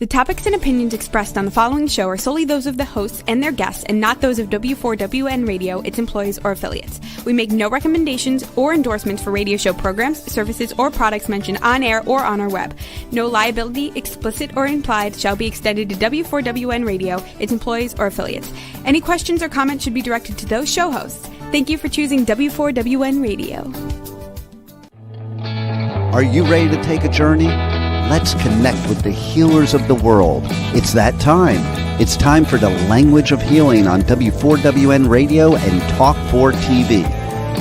The topics and opinions expressed on the following show are solely those of the hosts and their guests and not those of W4WN Radio, its employees, or affiliates. We make no recommendations or endorsements for radio show programs, services, or products mentioned on air or on our web. No liability, explicit or implied, shall be extended to W4WN Radio, its employees, or affiliates. Any questions or comments should be directed to those show hosts. Thank you for choosing W4WN Radio. Are you ready to take a journey? Let's connect with the healers of the world. It's that time. It's time for the Language of Healing on W4WN Radio and Talk 4 TV.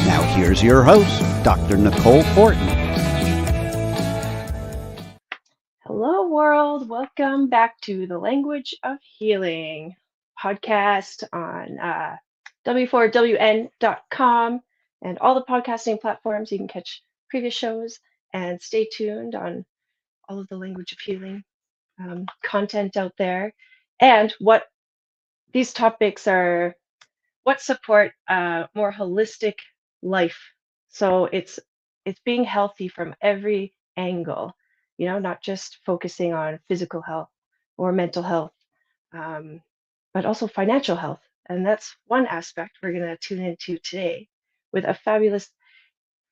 Now here's your host, Dr. Nicole Horton. Hello, world. Welcome back to the Language of Healing podcast on W4WN.com and all the podcasting platforms. You can catch previous shows and stay tuned on all of the Language of Healing content out there, and what these topics are, what support a more holistic life. So it's being healthy from every angle, not just focusing on physical health or mental health, but also financial health. And that's one aspect we're going to tune into today with a fabulous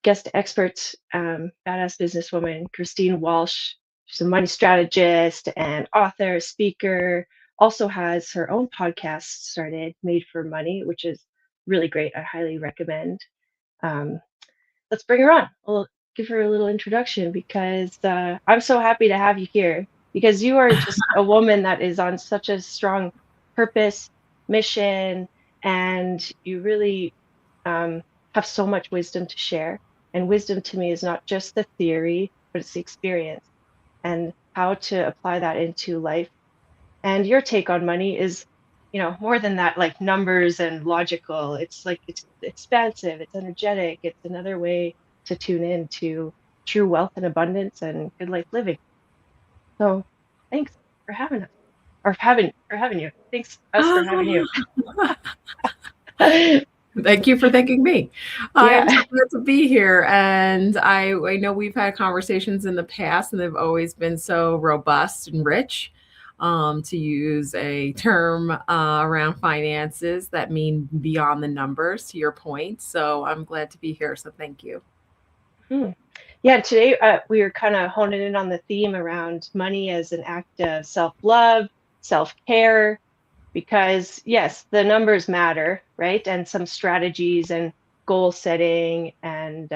guest expert, badass businesswoman, Christine Walsh. She's a money strategist and author, speaker, also has her own podcast started, Made for Money, which is really great. I highly recommend. Let's bring her on. We'll give her a little introduction because I'm so happy to have you here because you are just a woman that is on such a strong purpose, mission, and you really have so much wisdom to share. And wisdom to me is not just the theory, but it's the experience and how to apply that into life. And your take on money is, more than that, like numbers and logical. It's like, it's expansive, it's energetic, it's another way to tune in to true wealth and abundance and good life living. So thanks for having us, or having you. Thanks us for having you. Thank you for thanking me. Yeah. I'm so glad to be here. And I know we've had conversations in the past and they've always been so robust and rich, to use a term around finances that mean beyond the numbers, to your point. So I'm glad to be here. So thank you. Yeah, today we were kind of honing in on the theme around money as an act of self-love, self-care. Because yes, the numbers matter, right? And some strategies and goal setting. And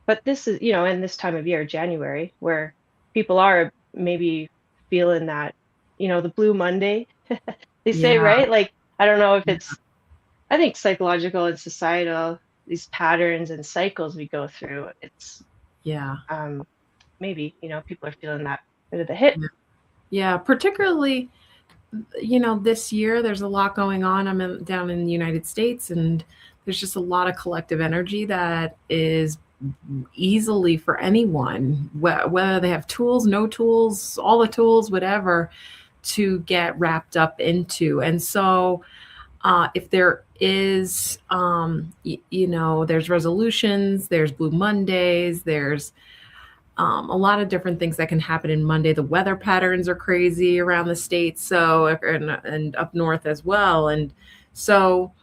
but this is, in this time of year, January, where people are maybe feeling that, the Blue Monday, they say, right? Like, I don't know if it's, I think psychological and societal, these patterns and cycles we go through, it's, maybe, people are feeling that bit of the hit. Yeah, particularly, this year there's a lot going on. I'm down in the United States, and there's just a lot of collective energy that is easily for anyone, whether they have tools, no tools, all the tools, whatever, to get wrapped up into. And so if there is, there's resolutions, there's Blue Mondays, there's a lot of different things that can happen in Monday. The weather patterns are crazy around the state, and up north as well. And so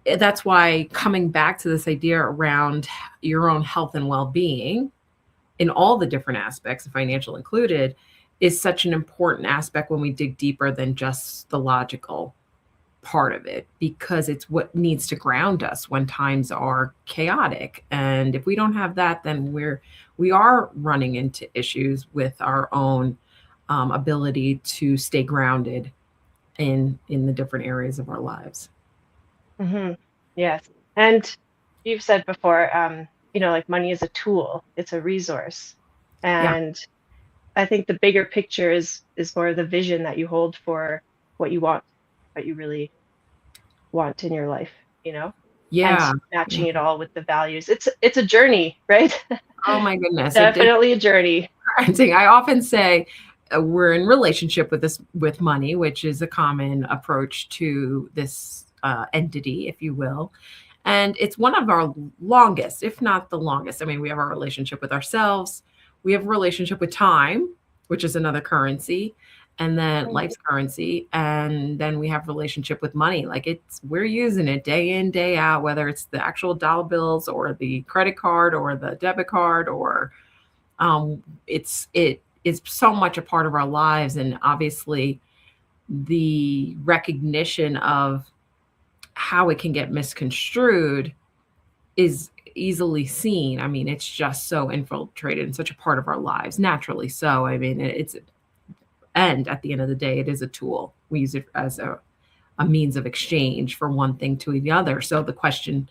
that's why coming back to this idea around your own health and well-being in all the different aspects, financial included, is such an important aspect when we dig deeper than just the logical part of it, because it's what needs to ground us when times are chaotic. And if we don't have that, then we are running into issues with our own ability to stay grounded in the different areas of our lives. Mm-hmm. Yes. And you've said before, like money is a tool, it's a resource. And I think the bigger picture is more the vision that you hold for what you want, what you really want in your life, and matching it all with the values. It's a journey, right? Oh my goodness. Definitely a journey. I often say we're in relationship with money, which is a common approach to this entity, if you will. And it's one of our longest, if not the longest. I mean, we have our relationship with ourselves. We have a relationship with time, which is another currency, and then life's currency, and then we have relationship with money. Like we're using it day in, day out, whether it's the actual dollar bills or the credit card or the debit card, or it is so much a part of our lives. And obviously the recognition of how it can get misconstrued is easily seen. I mean, it's just so infiltrated in such a part of our lives, naturally so. I mean, and at the end of the day, it is a tool. We use it as a means of exchange for one thing to the other. So the question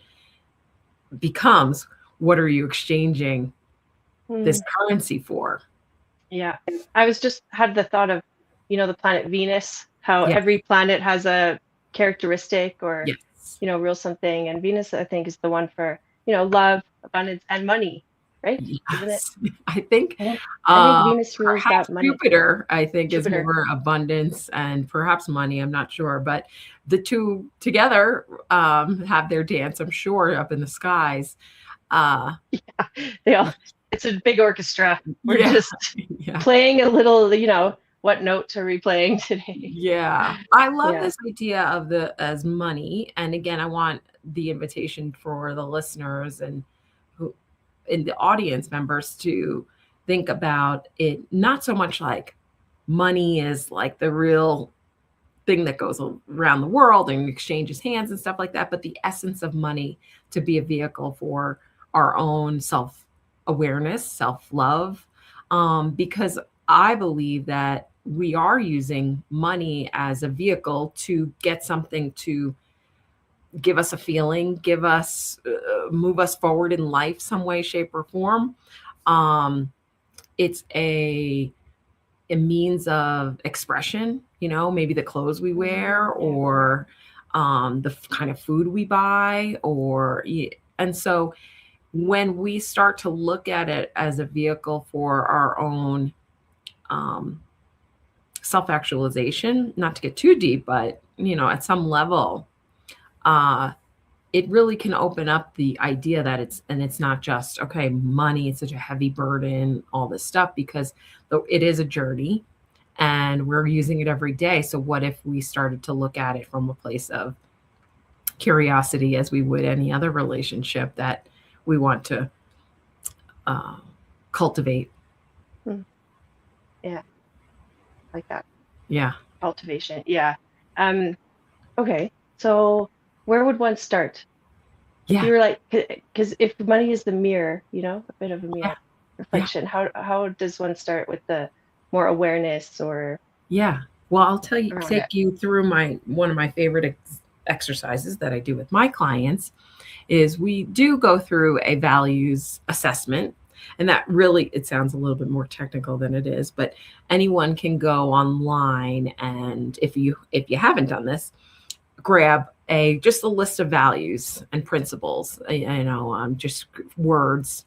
becomes, what are you exchanging this currency for? Yeah. I was just had the thought of, the planet Venus, how Yes. every planet has a characteristic or, Yes. real something. And Venus, I think, is the one for, love, abundance, and money, right? Isn't it? Yes. I think I think Venus rules perhaps that money. Jupiter, I think, Jupiter. is more abundance, and perhaps money. I'm not sure, but the two together have their dance, I'm sure, up in the skies. It's a big orchestra. We're Yeah. just playing a little, what notes are we playing today? Yeah. I love this idea of as money. And again, I want the invitation for the listeners and the audience members to think about it, not so much like money is like the real thing that goes around the world and exchanges hands and stuff like that, but the essence of money to be a vehicle for our own self-awareness, self-love, because I believe that we are using money as a vehicle to get something to give us a feeling, move us forward in life some way, shape, or form. It's a means of expression, maybe the clothes we wear or the kind of food we buy, and so when we start to look at it as a vehicle for our own self-actualization, not to get too deep, but at some level, it really can open up the idea that it's not just, okay, money, it's such a heavy burden, all this stuff, because it is a journey and we're using it every day. So what if we started to look at it from a place of curiosity, as we would any other relationship that we want to cultivate? Yeah. Like that. Yeah. Cultivation. Yeah. Okay. So where would one start? If you were like, because if money is the mirror, a bit of a mirror reflection, how does one start with the more awareness or? Yeah. Well, I'll take you through one of my favorite exercises that I do with my clients is we do go through a values assessment. And that really, it sounds a little bit more technical than it is, but anyone can go online, and if you haven't done this, grab just a list of values and principles, just words,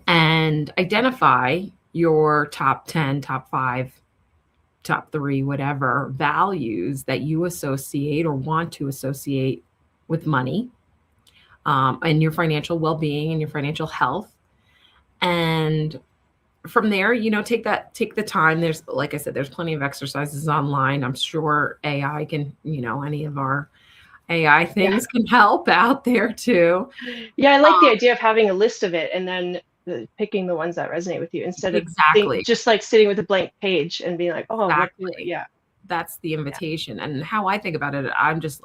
and identify your top 10, top 5, top 3, whatever values that you associate or want to associate with money, and your financial well-being and your financial health. And from there, take the time. There's, like I said, there's plenty of exercises online. I'm sure AI can, any of our AI things can help out there too. Yeah, I like the idea of having a list of it and then picking the ones that resonate with you instead of just like sitting with a blank page and being like, oh, that's the invitation. And how I think about it, I'm just,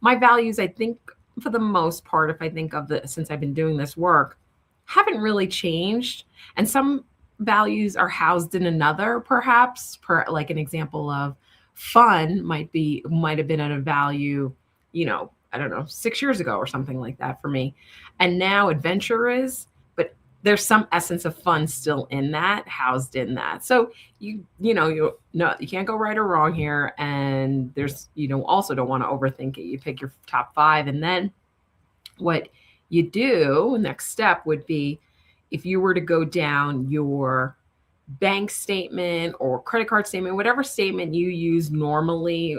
my values, I think for the most part, if I think of since I've been doing this work, haven't really changed. And some values are housed in another, perhaps, like an example of fun might have been at a value, I don't know, 6 years ago or something like that for me. And now adventure is, but there's some essence of fun still in that, housed in that. So you can't go right or wrong here. And also don't want to overthink it. You pick your top 5, and then what you do, next step would be, if you were to go down your bank statement or credit card statement, whatever statement you use normally,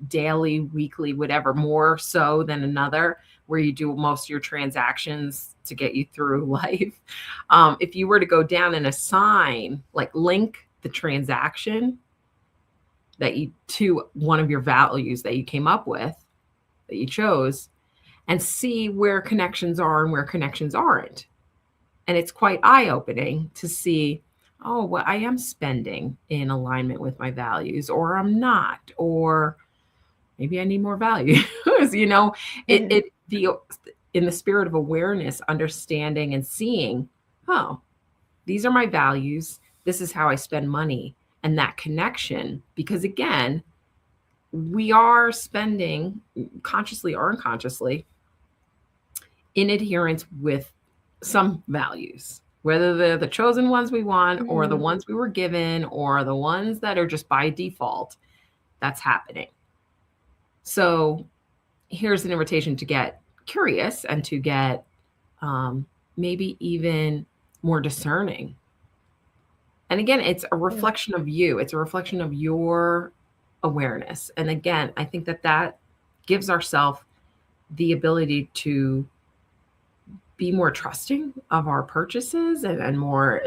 daily, weekly, whatever, more so than another, where you do most of your transactions to get you through life. If you were to go down and assign, like link the transaction that you to one of your values that you came up with, that you chose, and see where connections are and where connections aren't. And it's quite eye-opening to see, oh, well, I am spending in alignment with my values, or I'm not, or maybe I need more values. In the spirit of awareness, understanding and seeing, oh, these are my values. This is how I spend money, and that connection, because again, we are spending consciously or unconsciously in adherence with some values, whether they're the chosen ones we want or the ones we were given or the ones that are just by default. That's happening. So here's an invitation to get curious and to get maybe even more discerning. And again, it's a reflection of you. It's a reflection of your awareness. And again, I think that gives ourselves the ability to be more trusting of our purchases and more,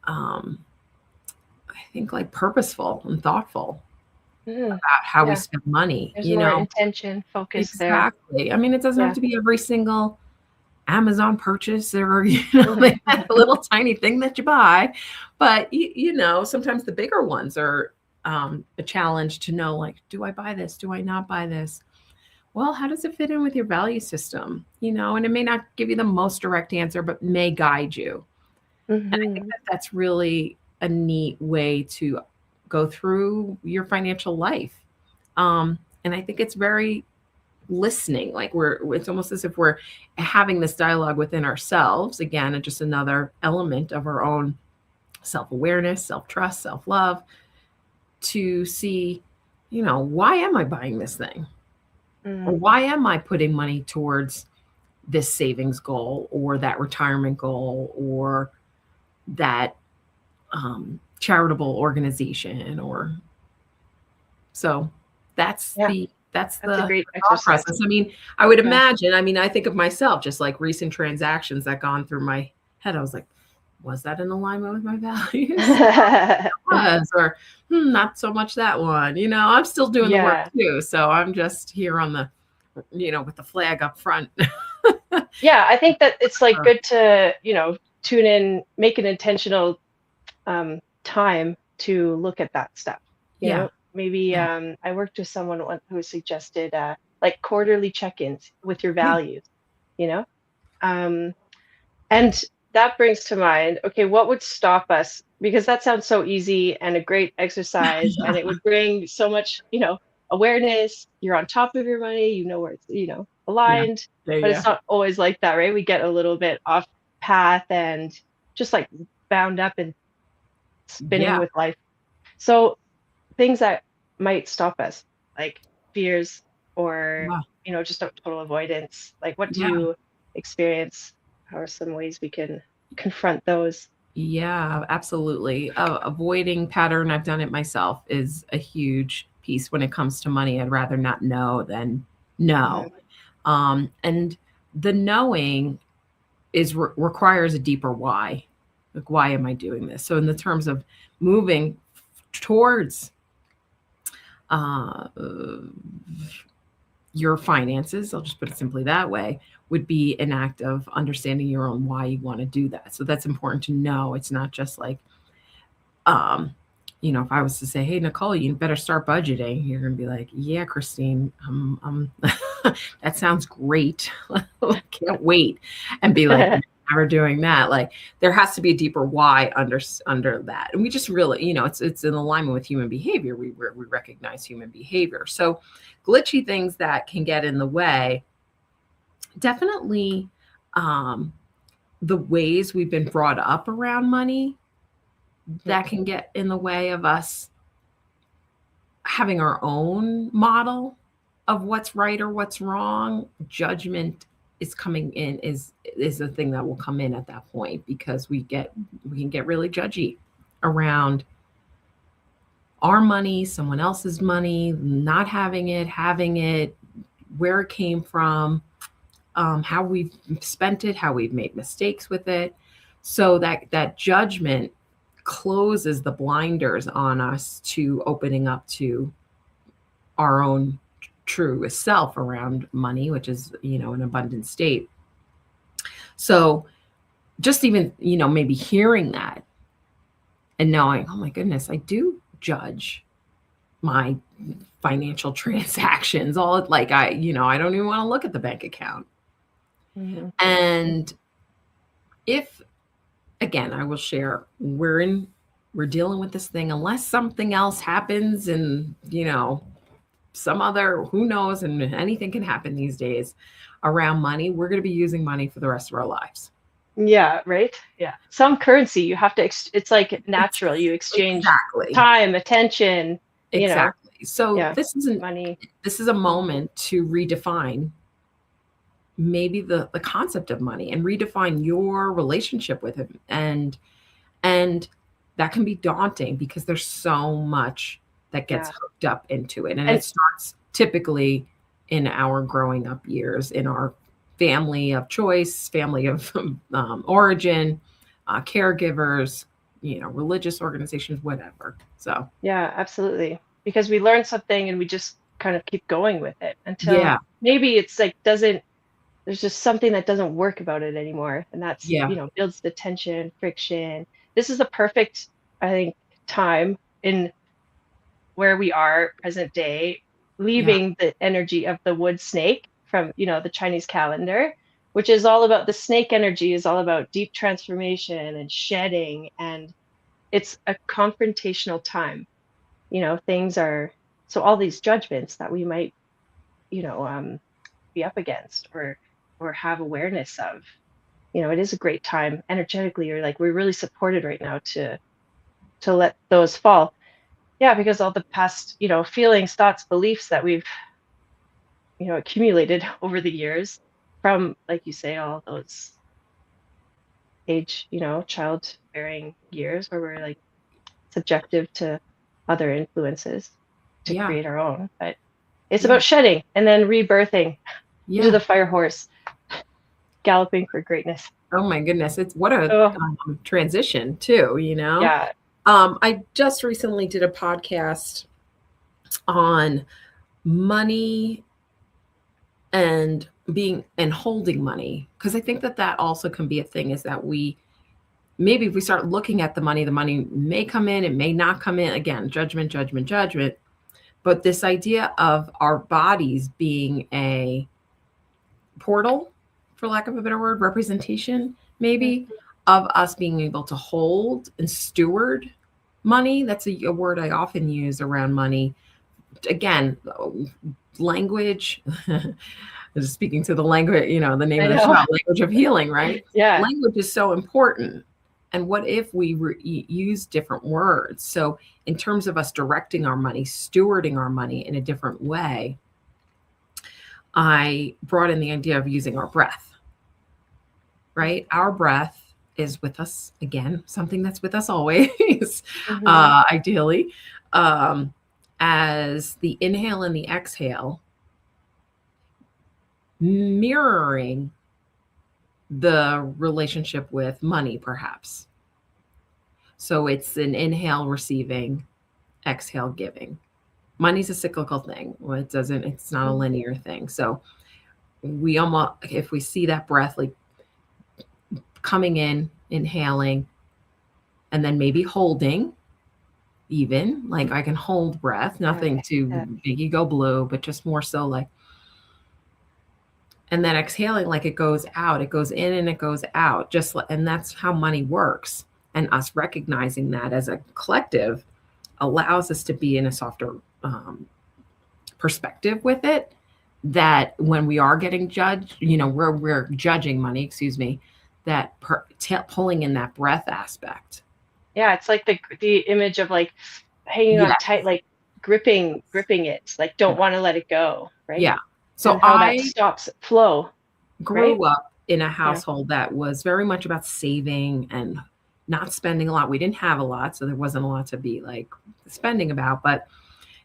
I think, like purposeful and thoughtful about how we spend money. There's more intention, focus there. Exactly. I mean, it doesn't have to be every single Amazon purchase or, that little tiny thing that you buy. But, sometimes the bigger ones are a challenge to know, like, do I buy this? Do I not buy this? Well, how does it fit in with your value system? And it may not give you the most direct answer, but may guide you. And I think that's really a neat way to go through your financial life. And I think it's very listening, like it's almost as if we're having this dialogue within ourselves. Again, and just another element of our own self-awareness, self-trust, self-love, to see, why am I buying this thing? Or why am I putting money towards this savings goal or that retirement goal or that charitable organization? Or so that's a great process. I mean, I would imagine, I think of myself, just like recent transactions that gone through my head. I was like, was that in alignment with my values? It was, or not so much that one. I'm still doing the work too. So I'm just here on the, with the flag up front. Yeah, I think that it's like good to, tune in, make an intentional time to look at that stuff. You know, maybe I worked with someone who suggested like quarterly check-ins with your values, and that brings to mind, okay, what would stop us? Because that sounds so easy and a great exercise, and it would bring so much, awareness. You're on top of your money, where it's, aligned, but it's not always like that, right? We get a little bit off path and just like bound up and spinning with life. So things that might stop us, like fears or, just a total avoidance. Like, what do you experience? How are some ways we can confront those? Yeah, absolutely. Avoiding pattern, I've done it myself, is a huge piece when it comes to money. I'd rather not know than know. And the knowing requires a deeper why. Like, why am I doing this? So in the terms of moving towards your finances, I'll just put it simply that way, would be an act of understanding your own why you want to do that. So that's important to know. It's not just like, if I was to say, hey, Nicole, you better start budgeting, you're going to be like, yeah, Christine, that sounds great. I can't wait. And be like, never doing that. Like, there has to be a deeper why under that. And we just really, it's in alignment with human behavior. We recognize human behavior. So glitchy things that can get in the way, definitely the ways we've been brought up around money, that can get in the way of us having our own model of what's right or what's wrong, judgment is coming in is the thing that will come in at that point, because we can get really judgy around our money, someone else's money, not having it, where it came from, how we've spent it, how we've made mistakes with it. So that judgment closes the blinders on us to opening up to our own true self around money, which is, an abundant state. So just even, maybe hearing that and knowing, oh my goodness, I do judge my financial transactions, all like I don't even want to look at the bank account. Mm-hmm. And if, again, I will share, we're dealing with this thing, unless something else happens and, some other, who knows, and anything can happen these days around money, we're going to be using money for the rest of our lives. Yeah, right. Yeah. Some currency you have to, it's like natural. You exchange time, attention, Exactly. So yeah, this isn't money. This is a moment to redefine maybe the concept of money and redefine your relationship with it. And that can be daunting because there's so much that gets hooked up into it. And it starts typically in our growing up years, in our family of choice, family of origin, caregivers, religious organizations, whatever. So yeah, absolutely. Because we learn something and we just kind of keep going with it until maybe it's like there's just something that doesn't work about it anymore. And that's, builds the tension, friction. This is the perfect, I think, time in where we are present day, leaving the energy of the wood snake from, the Chinese calendar, which is all about, the snake energy is all about deep transformation and shedding. And it's a confrontational time. Things are, so all these judgments that we might, be up against or have awareness of, it is a great time energetically, or like we're really supported right now to let those fall. Yeah, because all the past, feelings, thoughts, beliefs that we've, accumulated over the years from, like you say, all those childbearing years where we're like subjective to other influences to create our own. But it's about shedding and then rebirthing into the fire horse, galloping for greatness. Oh my goodness. It's what a transition too, Yeah. I just recently did a podcast on money and holding money, because I think that also can be a thing, is that maybe if we start looking at the money may come in, it may not come in. Again, judgment. But this idea of our bodies being a portal, for lack of a better word, representation maybe, of us being able to hold and steward money. That's a word I often use around money. Again, language, speaking to the language, the name of the show, language of healing, right? Yeah. Language is so important. And what if we use different words? So in terms of us directing our money, stewarding our money in a different way, I brought in the idea of using our breath, right? Our breath is with us, again, something that's with us always, ideally, as the inhale and the exhale, mirroring the relationship with money, perhaps. So it's an inhale receiving, exhale giving. Money's a cyclical thing. Well, it's not a linear thing. So we almost, if we see that breath like coming in, inhaling, and then maybe holding, even like I can hold breath, nothing too big ego blue, but just more so like, and then exhaling, like it goes out, it goes in and it goes out, and that's how money works. And us recognizing that as a collective allows us to be in a softer perspective with it, that when we are getting judged, we're judging money, that pulling in that breath aspect. Yeah, it's like the image of like hanging on tight, like gripping it, like don't want to let it go, right? Yeah. So and how that stops flow. grew up in a household that was very much about saving and not spending a lot. We didn't have a lot, so there wasn't a lot to be like spending about, but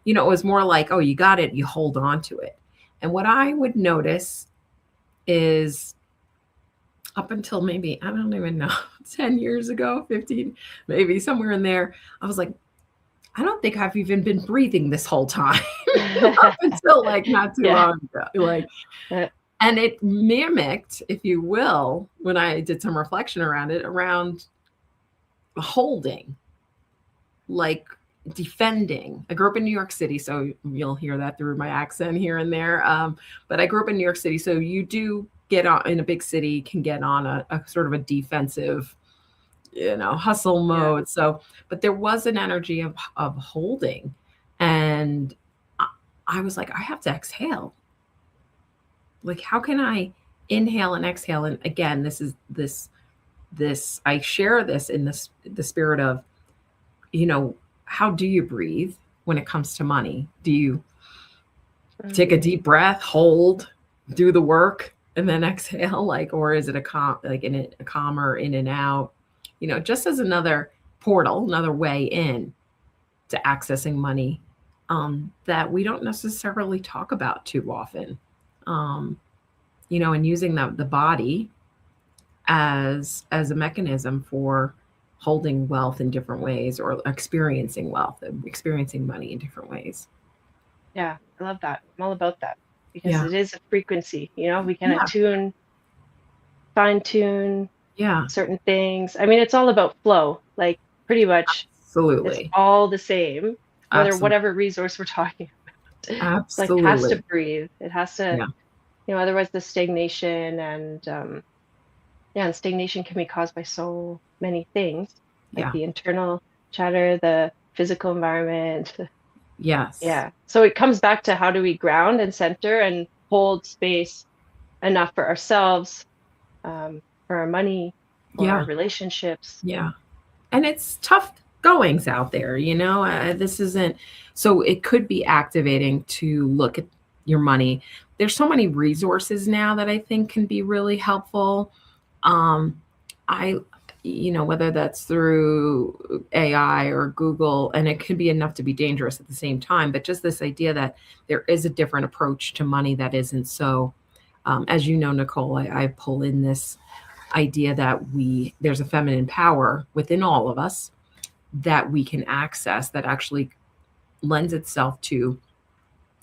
it was more like, oh, you got it, you hold on to it. And what I would notice is up until maybe, I don't even know, 10 years ago, 15, maybe somewhere in there, I was like, I don't think I've even been breathing this whole time up until like not too long ago. Like, and it mimicked, if you will, when I did some reflection around it, around holding, like defending. I grew up in New York City, so you'll hear that through my accent here and there. But I grew up in New York City, so you do get on in a big city, can get on a sort of a defensive, hustle mode. So, but there was an energy of holding, and I was like, I have to exhale. Like, how can I inhale and exhale? And again, this I share this in the spirit of, how do you breathe when it comes to money? Do you take a deep breath, hold, do the work, and then exhale? Like, or is it a calmer in and out? Just as another portal, another way in to accessing money that we don't necessarily talk about too often. And using the body as a mechanism for holding wealth in different ways, or experiencing wealth and experiencing money in different ways. Yeah, I love that. I'm all about that, because it is a frequency. We can fine tune certain things. I mean, it's all about flow. Like, pretty much, absolutely, it's all the same, whatever resource we're talking about. Absolutely, like, it has to breathe. It has to, otherwise the stagnation and stagnation can be caused by so many things, like the internal chatter, the physical environment. Yes. Yeah. So it comes back to, how do we ground and center and hold space enough for ourselves, for our money, for our relationships. Yeah. And it's tough goings out there, this isn't, so it could be activating to look at your money. There's so many resources now that I think can be really helpful. Whether that's through AI or Google, and it could be enough to be dangerous at the same time, but just this idea that there is a different approach to money that isn't so, as you know, Nicole, I pull in this idea that there's a feminine power within all of us that we can access, that actually lends itself to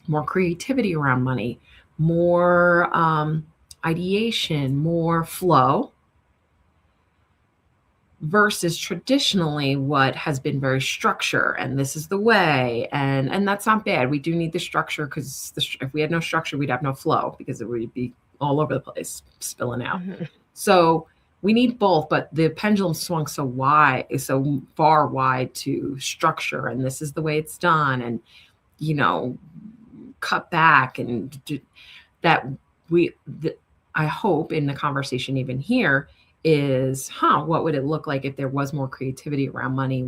more creativity around money, more ideation, more flow, versus traditionally what has been very structure, and this is the way, and that's not bad. We do need the structure, because if we had no structure, we'd have no flow, because it would be all over the place, spilling out. Mm-hmm. So we need both, but the pendulum swung so far wide to structure, and this is the way it's done, and cut back, and that I hope in the conversation even here is, what would it look like if there was more creativity around money?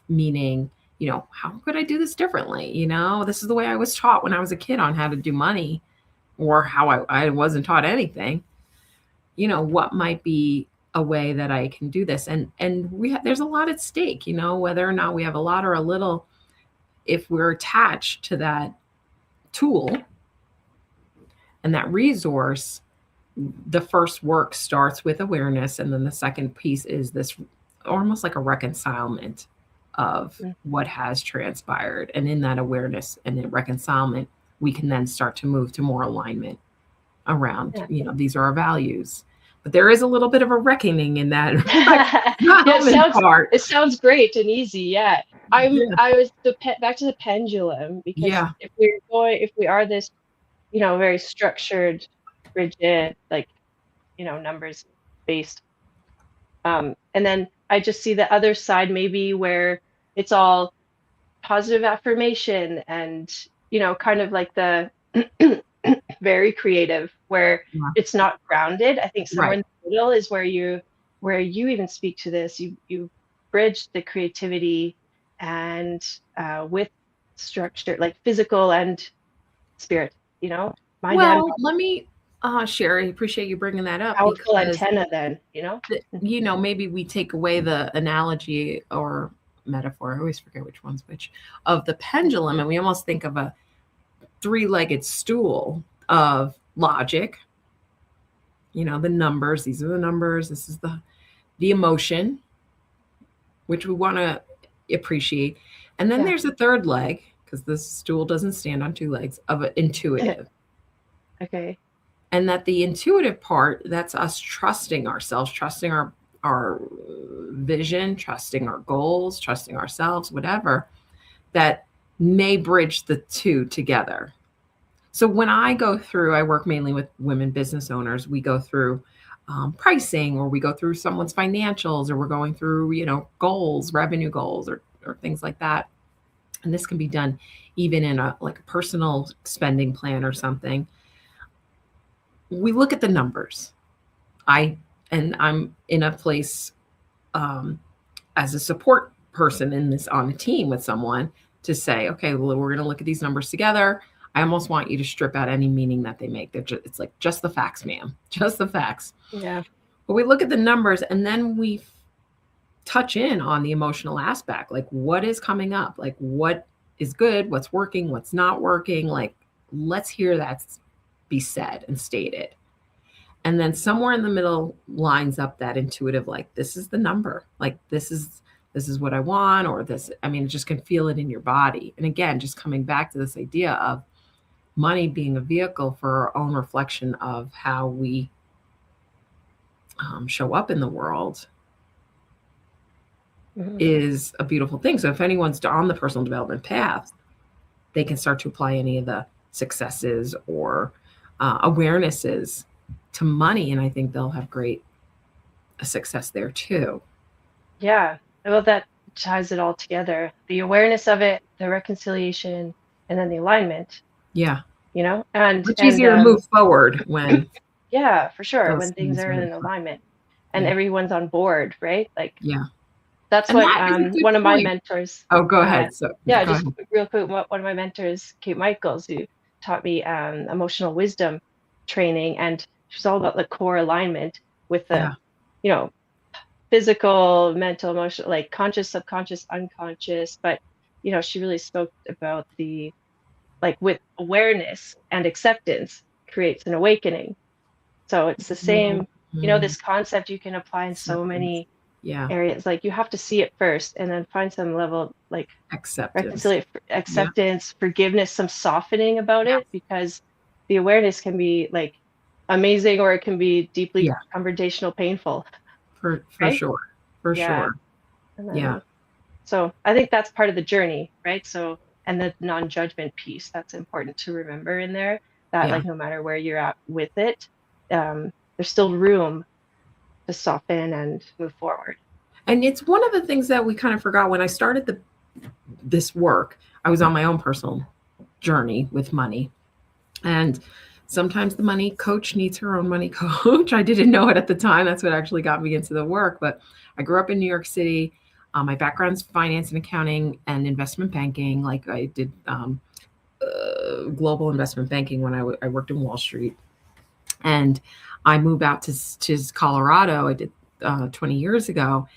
Meaning, how could I do this differently? This is the way I was taught when I was a kid on how to do money, or how I wasn't taught anything. What might be a way that I can do this? And there's a lot at stake, whether or not we have a lot or a little, if we're attached to that tool and that resource. The first work starts with awareness, and then the second piece is this almost like a reconcilement of what has transpired. And in that awareness and in reconcilement, we can then start to move to more alignment around, these are our values. But there is a little bit of a reckoning in that. It sounds great and easy. Yeah. I was back to the pendulum, because if we are this, very structured, rigid, like, numbers based, and then I just see the other side, maybe where it's all positive affirmation and kind of like the very creative, where it's not grounded. I think somewhere in the middle is where you even speak to this. You bridge the creativity and with structure, like physical and spirit. Let me Sherry, appreciate you bringing that up Powerful because antenna then, maybe we take away the analogy or metaphor, I always forget which one's which, of the pendulum, and we almost think of a three-legged stool of logic, the numbers, these are the numbers, this is the emotion, which we want to appreciate. And then there's a third leg, because this stool doesn't stand on two legs, of an intuitive. Okay. And that the intuitive part, that's us trusting ourselves, trusting our vision, trusting our goals, trusting ourselves, whatever, that may bridge the two together. So when I work mainly with women business owners, we go through pricing, or we go through someone's financials, or we're going through, goals, revenue goals, or things like that. And this can be done even in a personal spending plan or something. We look at the numbers. I'm in a place as a support person on a team with someone to say, okay, well, we're going to look at these numbers together. I almost want you to strip out any meaning that they make. It's like, just the facts, ma'am, just the facts. Yeah. But we look at the numbers, and then we touch in on the emotional aspect, like what is coming up, like what is good, what's working, what's not working. Like, let's hear that be said and stated. And then somewhere in the middle lines up that intuitive, like, this is the number, like this is what I want, or this, just can feel it in your body. And again, just coming back to this idea of money being a vehicle for our own reflection of how we show up in the world is a beautiful thing. So if anyone's on the personal development path, they can start to apply any of the successes or awarenesses to money, and I think they'll have great success there too. Yeah. Well, that ties it all together. The awareness of it, the reconciliation, and then the alignment. Yeah. And it's easier to move forward when. Yeah, for sure. When things are in alignment and everyone's on board, right? Like, yeah. That's and what that one of my mentors. Oh, go ahead. Just real quick. One of my mentors, Kate Michaels, who taught me emotional wisdom training, and she's all about the core alignment with the, physical, mental, emotional, like conscious, subconscious, unconscious. But she really spoke about with awareness and acceptance creates an awakening. So it's the same, this concept you can apply in so many areas. Like, you have to see it first, and then find some level like acceptance, forgiveness, some softening about it, because the awareness can be like amazing, or it can be deeply confrontational, painful. For sure. And then, so I think that's part of the journey, right? So, and the non-judgment piece, that's important to remember in there, that like, no matter where you're at with it, there's still room to soften and move forward. And it's one of the things that we kind of forgot when I started this work. I was on my own personal journey with money, and sometimes the money coach needs her own money coach. I didn't know it at the time. That's what actually got me into the work. But I grew up in New York City. My background's finance and accounting and investment banking. Like, I did global investment banking when I worked in Wall Street. And I moved out to Colorado. I did 20 years ago.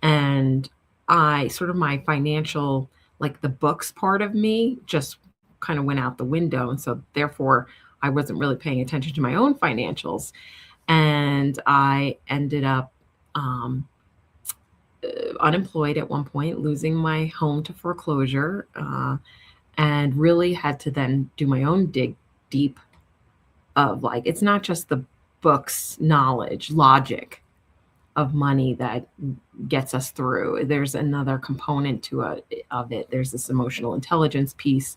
And my financial, like the books part of me, just kind of went out the window. And so therefore, I wasn't really paying attention to my own financials. And I ended up unemployed at one point, losing my home to foreclosure, and really had to then do my own dig deep of like, it's not just the books, knowledge, logic of money that gets us through. There's another component of it. There's this emotional intelligence piece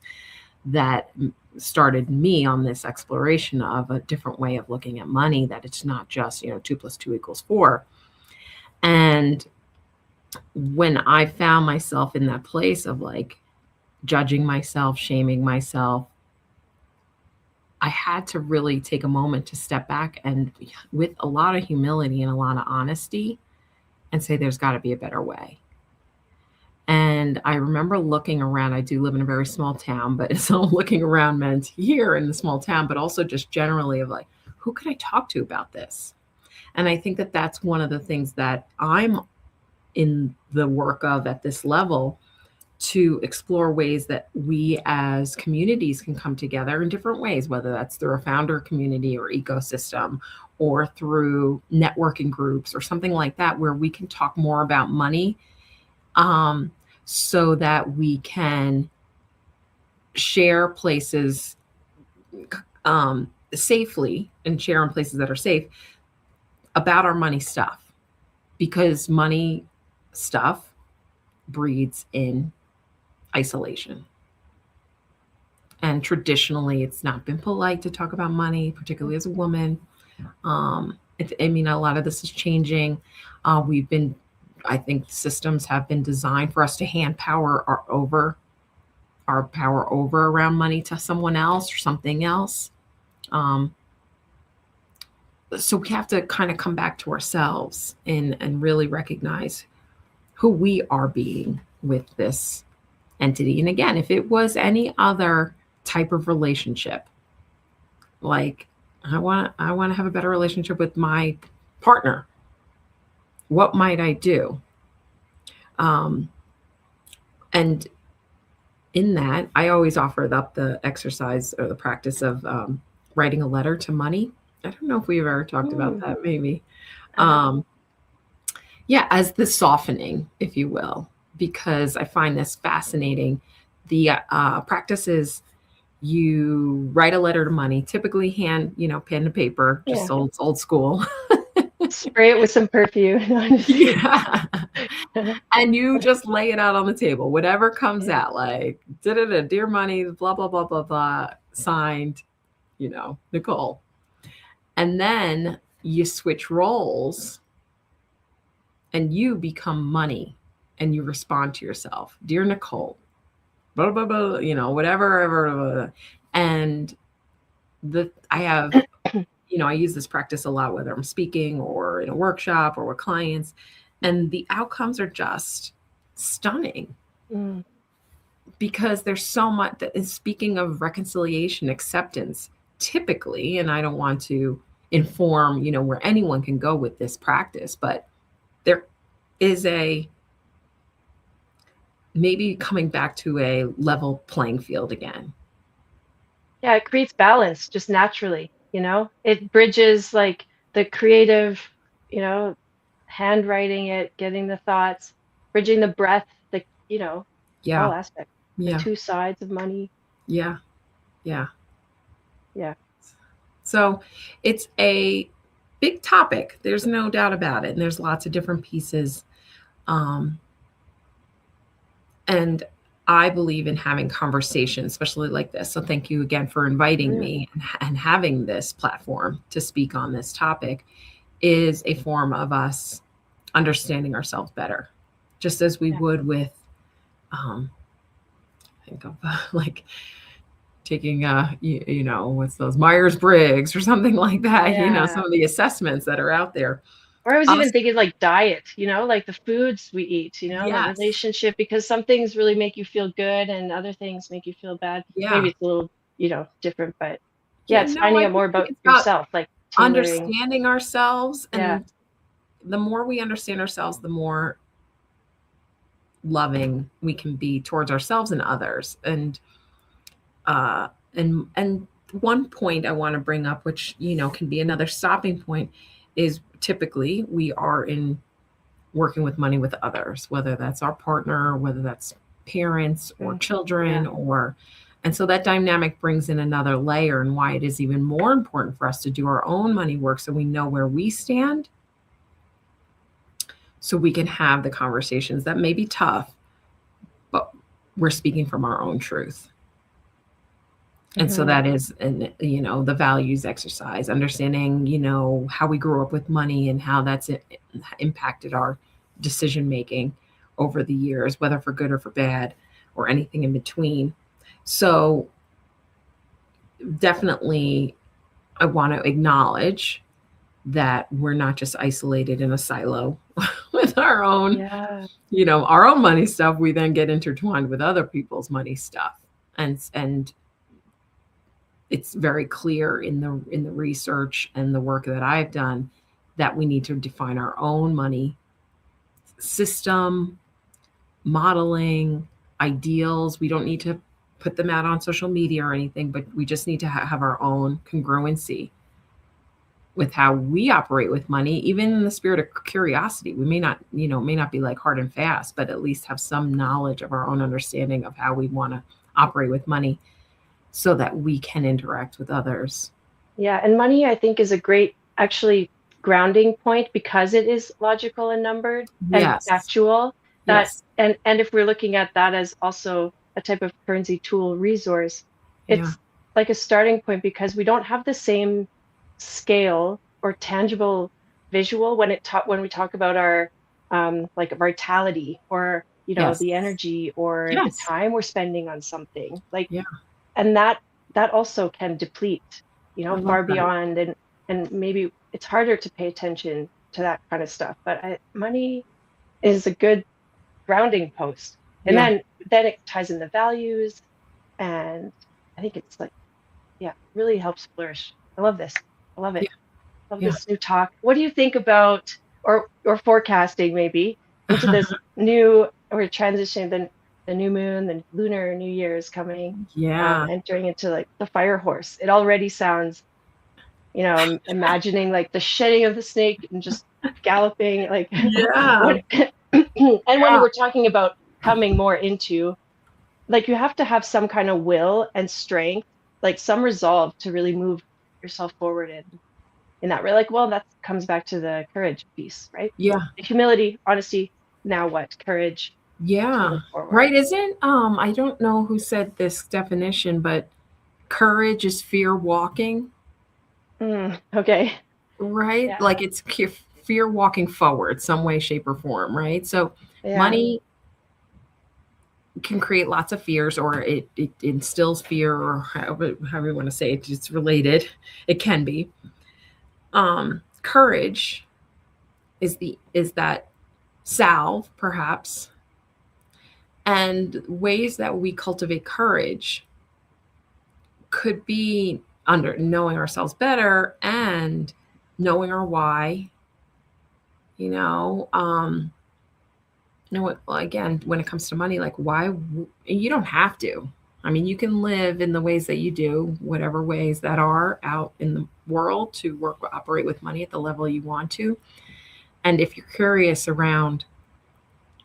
that started me on this exploration of a different way of looking at money, that it's not just, 2 + 2 = 4. And when I found myself in that place of like judging myself, shaming myself, I had to really take a moment to step back and with a lot of humility and a lot of honesty and say, there's got to be a better way. And I remember looking around. I do live in a very small town, but so looking around meant here in the small town, but also just generally of like, who can I talk to about this? And I think that that's one of the things that I'm in the work of at this level, to explore ways that we as communities can come together in different ways, whether that's through a founder community or ecosystem, or through networking groups or something like that, where we can talk more about money, so that we can share places safely, and share in places that are safe about our money stuff, because money stuff breeds in isolation. And traditionally, it's not been polite to talk about money, particularly as a woman. A lot of this is changing. I think systems have been designed for us to hand our power over around money to someone else or something else. So we have to kind of come back to ourselves and really recognize who we are being with this entity. And again, if it was any other type of relationship, like I want to have a better relationship with my partner, what might I do? And in that, I always offer up the exercise or the practice of writing a letter to money. I don't know if we've ever talked about that, maybe. As the softening, if you will, because I find this fascinating. The practice is you write a letter to money, typically hand, pen to paper, just old school. Spray it with some perfume. Yeah. And you just lay it out on the table, whatever comes out, like, dear money, blah, blah, blah, blah, blah, signed, Nicole. And then you switch roles and you become money, and you respond to yourself, dear Nicole, blah, blah, blah, whatever. And I have, I use this practice a lot, whether I'm speaking or in a workshop or with clients, and the outcomes are just stunning. Because there's so much that is, speaking of reconciliation, acceptance, typically, and I don't want to inform, where anyone can go with this practice, but there is maybe coming back to a level playing field again. Yeah, it creates balance just naturally, it bridges like the creative, handwriting it, getting the thoughts, bridging the breath, all aspects, the two sides of money. Yeah. So it's a big topic. There's no doubt about it. And there's lots of different pieces. And I believe in having conversations, especially like this. So thank you again for inviting me and having this platform to speak on this topic is a form of us understanding ourselves better, just as we would with, think of like taking, what's those Myers-Briggs or something like that, some of the assessments that are out there. Or I was even thinking like diet, like the foods we eat, the relationship, because some things really make you feel good and other things make you feel bad. Maybe it's a little, different, but it's finding out more about yourself, like understanding ourselves. And the more we understand ourselves, the more loving we can be towards ourselves and others. And one point I want to bring up, which, can be another stopping point, is typically we are in working with money with others, whether that's our partner, whether that's parents or children, and so that dynamic brings in another layer, and why it is even more important for us to do our own money work so we know where we stand, so we can have the conversations that may be tough, but we're speaking from our own truth. And so that is, the values exercise, understanding, how we grew up with money and how that's impacted our decision-making over the years, whether for good or for bad or anything in between. So definitely I want to acknowledge that we're not just isolated in a silo with our own, our own money stuff. We then get intertwined with other people's money stuff. And it's very clear in the research and the work that I've done that we need to define our own money system, modeling, ideals. We don't need to put them out on social media or anything, but we just need to have our own congruency with how we operate with money, even in the spirit of curiosity. We may not be like hard and fast, but at least have some knowledge of our own understanding of how we want to operate with money so that we can interact with others. Yeah, and money, I think, is a great actually grounding point because it is logical and numbered and Yes. factual. That Yes. and if we're looking at that as also a type of currency tool resource, Yeah. it's like a starting point because we don't have the same scale or tangible visual when we talk about our like vitality or Yes. the energy or the Yes. time we're spending on something like Yeah. and that also can deplete I love far that. beyond and maybe it's harder to pay attention to that kind of stuff but money is a good grounding post and Yeah. then it ties in the values and I think it's like yeah really helps flourish. I love this. I love it. Yeah. Love Yeah. this new talk. What do you think about or forecasting maybe into this new we're transitioning the new moon, the lunar new year is coming, Yeah. entering into like the fire horse. It already sounds, I'm imagining like the shedding of the snake and just galloping like Yeah. and when Yeah. we're talking about coming more into like you have to have some kind of will and strength, like some resolve to really move yourself forward in that way. Like, well, that comes back to the courage piece, right? Yeah. Humility, honesty, now what? Courage to Yeah. move forward. Right. Isn't I don't know who said this definition, but courage is fear walking, Okay. right? Yeah. Like it's fear walking forward, some way, shape, or form, right? So Yeah. money can create lots of fears, or it instills fear, or however you want to say it. It's related. It can be. Courage is that salve, perhaps, and ways that we cultivate courage could be under knowing ourselves better and knowing our why. Again, when it comes to money, like why you don't have to. I mean, you can live in the ways that you do, whatever ways that are out in the world to operate with money at the level you want to. And if you're curious around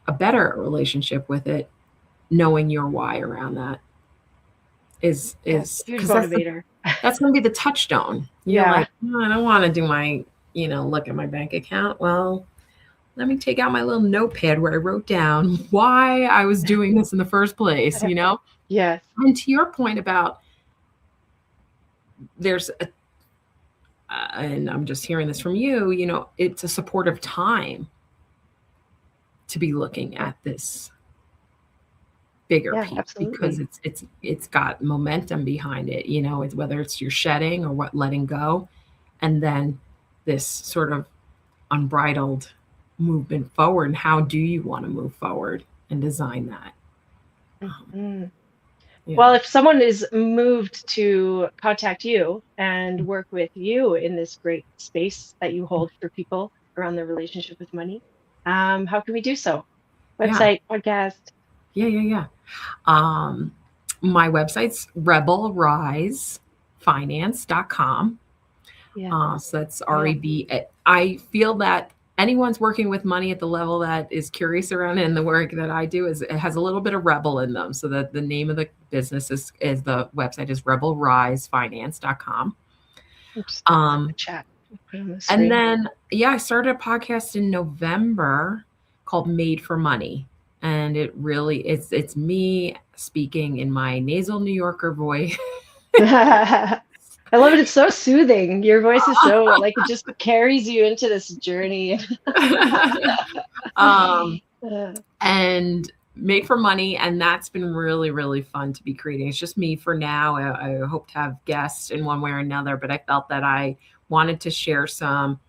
a better relationship with it, knowing your why around that is huge because motivator. That's going to be the touchstone. You're Yeah. like, I don't want to do my, look at my bank account. Well, let me take out my little notepad where I wrote down why I was doing this in the first place, Yes. And to your point about and I'm just hearing this from you, it's a supportive time to be looking at this bigger Yeah, piece absolutely. because it's got momentum behind it, it's whether it's your shedding or what letting go, and then this sort of unbridled movement forward. And how do you want to move forward and design that? Yeah. Well, if someone is moved to contact you and work with you in this great space that you hold for people around their relationship with money, how can we do so? Website, podcast. Yeah. My website's rebelrisefinance.com. Yeah. So that's REB. I feel that anyone's working with money at the level that is curious around it, and the work that I do it has a little bit of rebel in them. So that the name of the business is the website is rebelrisefinance.com. Oops, chat. And then, I started a podcast in November called Made for Money. And it really, it's me speaking in my nasal New Yorker voice. I love it. It's so soothing. Your voice is so like it just carries you into this journey. And Made for Money, and that's been really, really fun to be creating. It's just me for now. I hope to have guests in one way or another, but I felt that I wanted to share some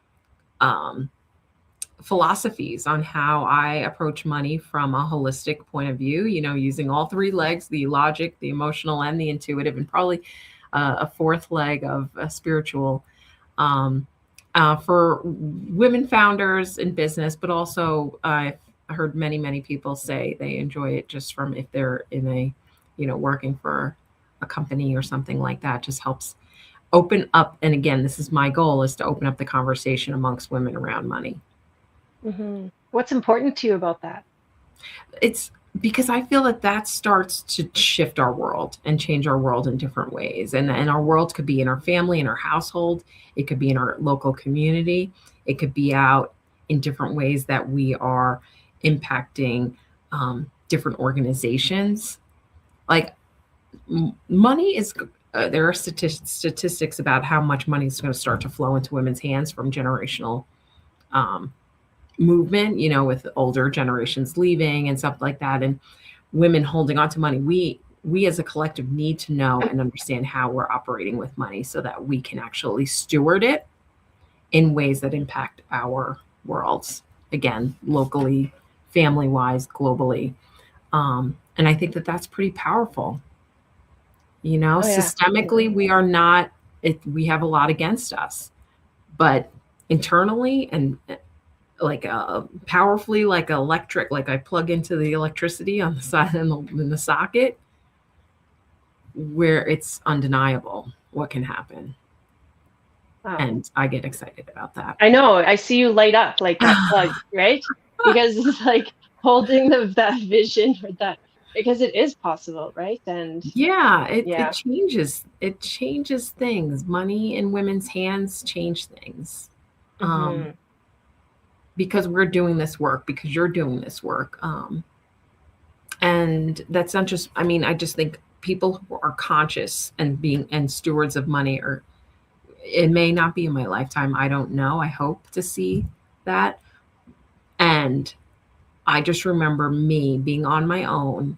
philosophies on how I approach money from a holistic point of view, using all three legs, the logic, the emotional, and the intuitive. And probably a fourth leg of a spiritual for women founders in business, but also I've heard many people say they enjoy it just from if they're in a, working for a company or something like that. Just helps open up. And again, this is my goal, is to open up the conversation amongst women around money. What's important to you about that? It's because I feel that starts to shift our world and change our world in different ways. And our world could be in our family, in our household. It could be in our local community. It could be out in different ways that we are impacting different organizations. Like money is, there are statistics about how much money is going to start to flow into women's hands from generational movement, with older generations leaving and stuff like that, and women holding on to money. We as a collective need to know and understand how we're operating with money so that we can actually steward it in ways that impact our worlds, again, locally, family wise, globally. And I think that's pretty powerful. Systemically, we are not, we have a lot against us, but internally and like powerfully, like electric, like I plug into the electricity on the side in the socket, where it's undeniable what can happen. Wow. And I get excited about that. I know. I see you light up like that plug, right? Because it's like holding that vision or that, because it is possible, right? And it changes. It changes things. Money in women's hands change things. Because we're doing this work, because you're doing this work. And that's not just, I just think people who are conscious and stewards of money it may not be in my lifetime. I don't know. I hope to see that. And I just remember me being on my own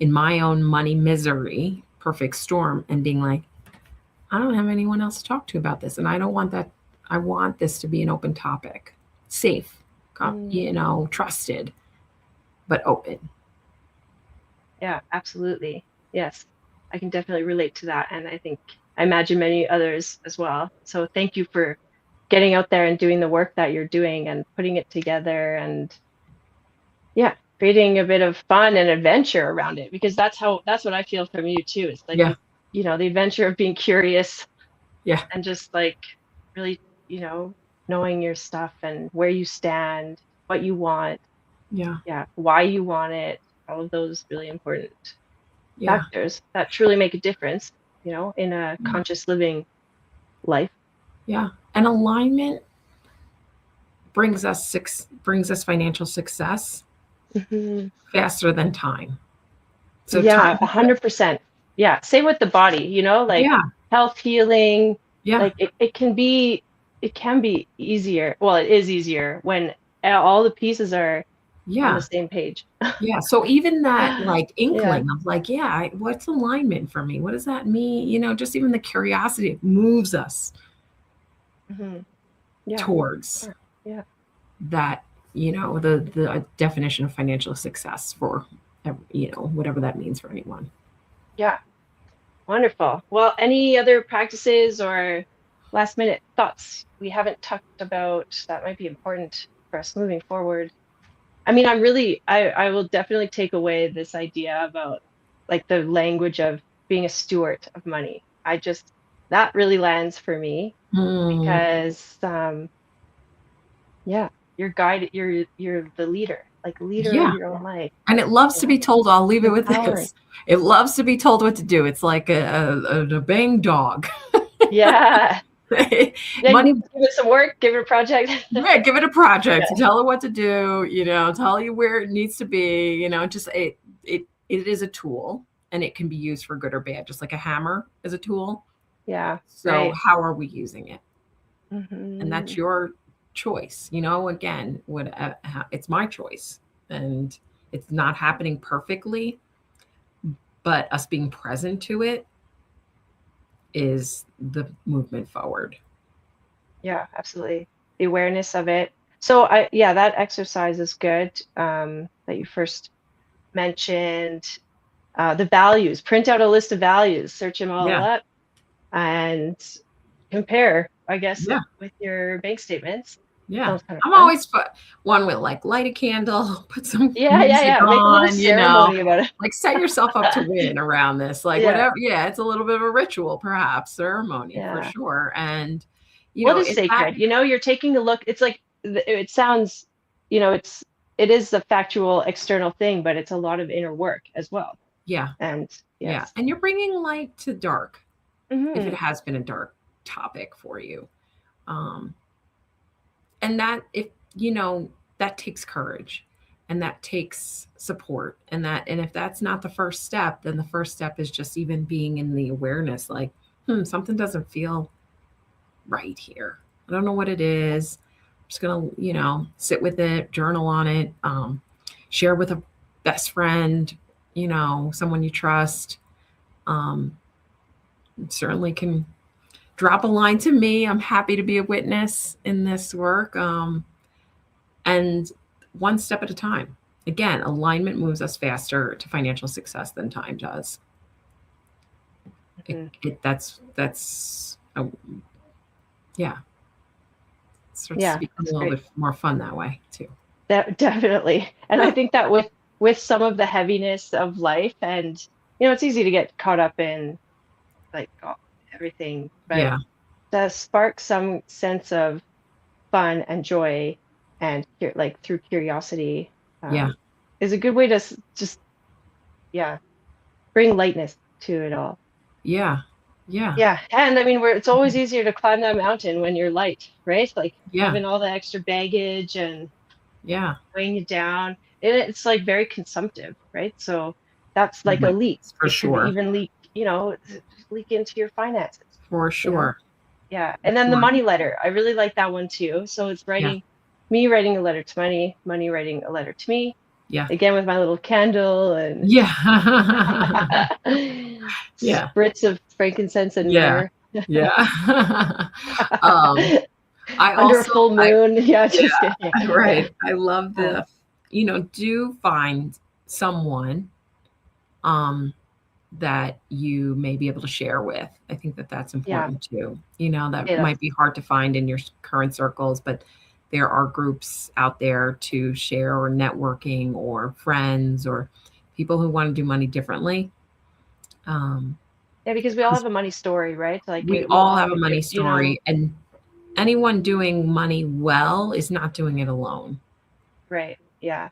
in my own money misery, perfect storm, and being like, I don't have anyone else to talk to about this. And I don't want that. I want this to be an open topic. Safe, trusted, but open. Yeah, absolutely. Yes, I can definitely relate to that. And I imagine many others as well. So thank you for getting out there and doing the work that you're doing and putting it together and creating a bit of fun and adventure around it, because that's what I feel from you too. It's like, the adventure of being curious. Yeah. And just like really, knowing your stuff and where you stand, what you want, why you want it, all of those really important factors that truly make a difference, in a conscious living life. Yeah, and alignment brings us financial success faster than time. So 100%. Yeah, same with the body, health, healing. Like it can be easier. Well, it is easier when all the pieces are on the same page. So even that like inkling of like, what's alignment for me? What does that mean? Just even the curiosity, it moves us towards that, the definition of financial success for, whatever that means for anyone. Yeah. Wonderful. Well, any other practices or last minute thoughts we haven't talked about that might be important for us moving forward? I will definitely take away this idea about like the language of being a steward of money. That really lands for me because, you're guided, you're the leader, like leader of your own life. And it loves to be told, I'll leave it with this. It loves to be told what to do. It's like a obeying dog. Yeah. Money, give it some work, give it a project. Give it a project. Tell it what to do, tell you where it needs to be, just it is a tool and it can be used for good or bad, just like a hammer is a tool. Yeah. So how are we using it? And that's your choice. Again, it's my choice, and it's not happening perfectly, but us being present to it is the movement forward. Yeah, absolutely. The awareness of it. So that exercise is good. That you first mentioned the values. Print out a list of values. Search them all up. and compare, I guess, Yeah. with your bank statements. Yeah. Sounds kind of I'm fun. always one with like light a candle, put some Yeah. music Make a little on, ceremony about it. like set yourself up to win around this, like Yeah. whatever. Yeah. It's a little bit of a ritual, perhaps ceremony for Yeah. sure. And, Well, it is sacred. You're taking a look. It's like, it sounds, it is a factual external thing, but it's a lot of inner work as well. yeah. And Yeah. yes. And you're bringing light to dark if Mhm. it has been a dark topic for you. And that, that takes courage and that takes support, and if that's not the first step, then the first step is just even being in the awareness, like, something doesn't feel right here. I don't know what it is. I'm just gonna, sit with it, journal on it, share with a best friend, someone you trust. Certainly can drop a line to me. I'm happy to be a witness in this work. And one step at a time. Again, alignment moves us faster to financial success than time does. Yeah. It starts to become a little bit more fun that way too. That definitely. And I think that with some of the heaviness of life, and it's easy to get caught up in like everything, but to spark some sense of fun and joy and like through curiosity is a good way to just bring lightness to it all. Yeah. And I mean, it's always easier to climb that mountain when you're light, right? Like having all the extra baggage and weighing you down, and it's like very consumptive, right? So that's like a leak for sure. Even leak into your finances for sure. And then the money letter, I really like that one too. So it's me writing a letter to money writing a letter to me, again with my little candle and spritz of frankincense and myrrh. I under also, a full moon. Right. I love the do find someone that you may be able to share with. I think that's important too. That might be hard to find in your current circles, but there are groups out there to share, or networking, or friends, or people who want to do money differently. Because we all have a money story, right? Like we all have a money story, and anyone doing money well is not doing it alone. Right. Yeah.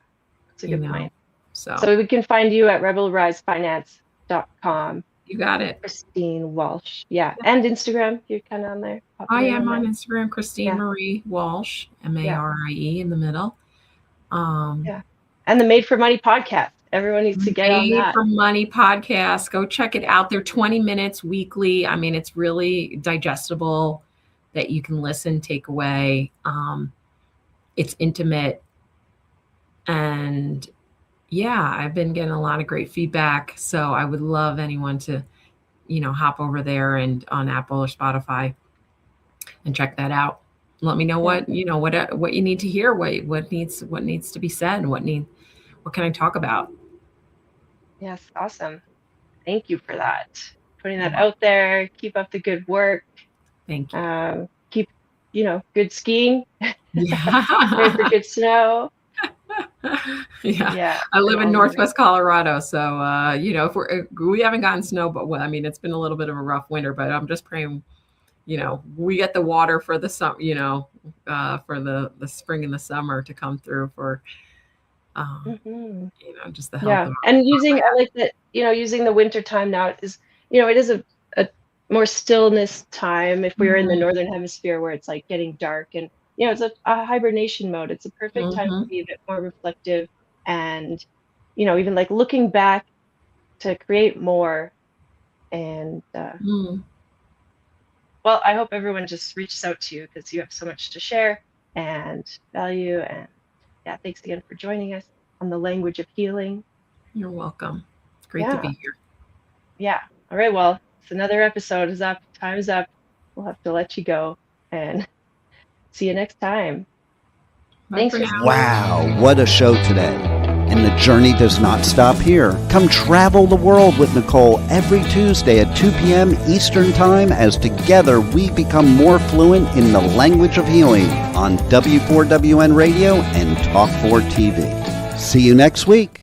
That's a good point. So we can find you at rebelrisefinance.com. You got it. Christine Walsh. Yeah. And Instagram. You're kind of on there. I am on Instagram, Christine Marie Walsh, Marie in the middle. And the Made for Money podcast. Everyone needs to get on that. Made for Money podcast. Go check it out. They're 20 minutes weekly. I mean, it's really digestible that you can listen, take away. It's intimate. And I've been getting a lot of great feedback. So I would love anyone to, hop over there and on Apple or Spotify and check that out. Let me know what you need to hear, what needs to be said, what can I talk about? Yes. Awesome. Thank you for that. Putting that out there. Keep up the good work. Thank you. Keep, good skiing. Pray for good snow. I live in Northwest Colorado, so if we haven't gotten snow, but it's been a little bit of a rough winter, but I'm just praying, we get the water for the summer, for the spring and the summer to come through for just the health of and I like that, using the winter time now is, it is a more stillness time if we're in the northern hemisphere where it's like getting dark, and it's a hibernation mode. It's a perfect time to be a bit more reflective and, even like looking back to create more. And, well, I hope everyone just reaches out to you because you have so much to share and value. And thanks again for joining us on the language of healing. You're welcome. It's great to be here. Yeah. All right. Well, it's another episode is up. Time's up. We'll have to let you go and see you next time. Bye. Thanks. Wow, what a show today. And the journey does not stop here. Come travel the world with Nicole every Tuesday at 2 p.m. Eastern Time as together we become more fluent in the language of healing on W4WN Radio and Talk4 TV. See you next week.